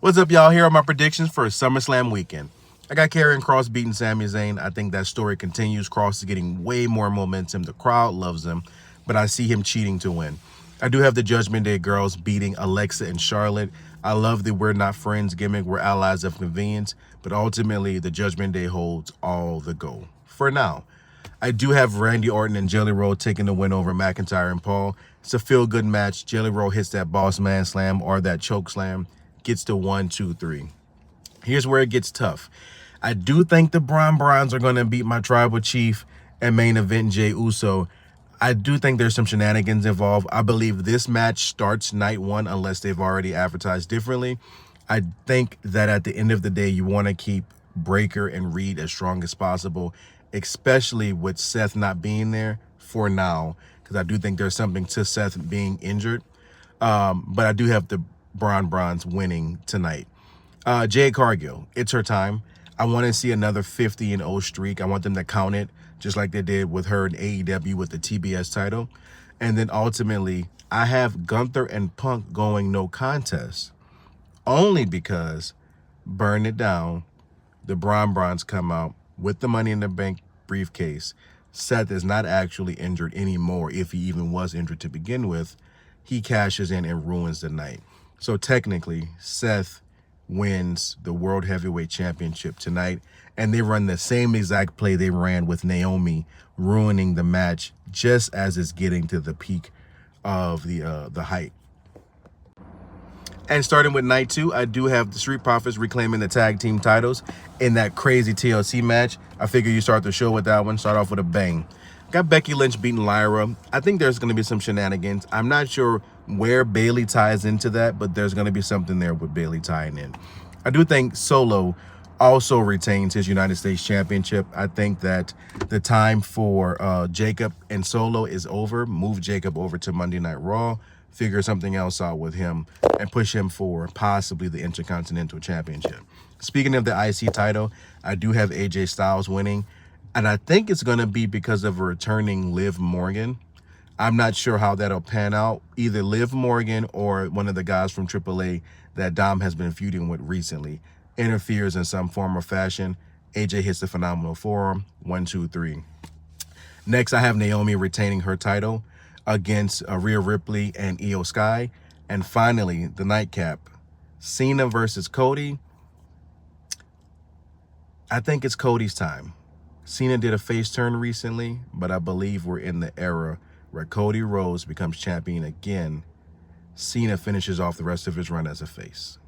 What's up, y'all? Here are my predictions for SummerSlam weekend. I got Karrion Kross beating Sami Zayn. I think that story continues. Kross is getting way more momentum. The crowd loves him, but I see him cheating to win. I do have the Judgment Day girls beating Alexa and Charlotte. I love the we're not friends gimmick. We're allies of convenience, but ultimately the Judgment Day holds all the gold. For now, I do have Randy Orton and Jelly Roll taking the win over McIntyre and Paul. It's a feel-good match. Jelly Roll hits that boss man slam or that choke slam, gets to 1, 2, 3. Here's where it gets tough. I do think the Browns are going to beat my tribal chief and main event Jey Uso. I do think there's some shenanigans involved. I believe this match starts night one unless they've already advertised differently. I think that at the end of the day, you want to keep Breakker and Reed as strong as possible, especially with Seth not being there for now, because I do think there's something to Seth being injured. But I do have the Browns winning tonight. Jade Cargill, it's her time. I want to see another 50-0 streak. I want them to count it just like they did with her in AEW with the TBS title. And then ultimately, I have Gunther and Punk going no contest. Only because Burn It Down, the Browns come out with the Money in the Bank briefcase. Seth is not actually injured anymore, if he even was injured to begin with. He cashes in and ruins the night. So technically, Seth wins the World Heavyweight Championship tonight, and they run the same exact play they ran with Naomi, ruining the match just as it's getting to the peak of the height. And starting with night two, I do have the Street Profits reclaiming the tag team titles in that crazy TLC match. I figure you start the show with that one, start off with a bang. Got Becky Lynch beating Lyra. I think there's going to be some shenanigans. I'm not sure where Bayley ties into that, but there's going to be something there with Bayley tying in. I do think Solo also retains his United States Championship. I think that the time for Jacob and Solo is over. Move Jacob over to Monday Night Raw. Figure something else out with him and push him for possibly the Intercontinental Championship. Speaking of the IC title, I do have AJ Styles winning. And I think it's going to be because of a returning Liv Morgan. I'm not sure how that'll pan out. Either Liv Morgan or one of the guys from AAA that Dom has been feuding with recently interferes in some form or fashion. AJ hits the phenomenal forearm. 1, 2, 3. Next, I have Naomi retaining her title against Rhea Ripley and Io Sky. And finally, the nightcap, Cena versus Cody. I think it's Cody's time. Cena did a face turn recently, but I believe we're in the era where Cody Rhodes becomes champion again. Cena finishes off the rest of his run as a face.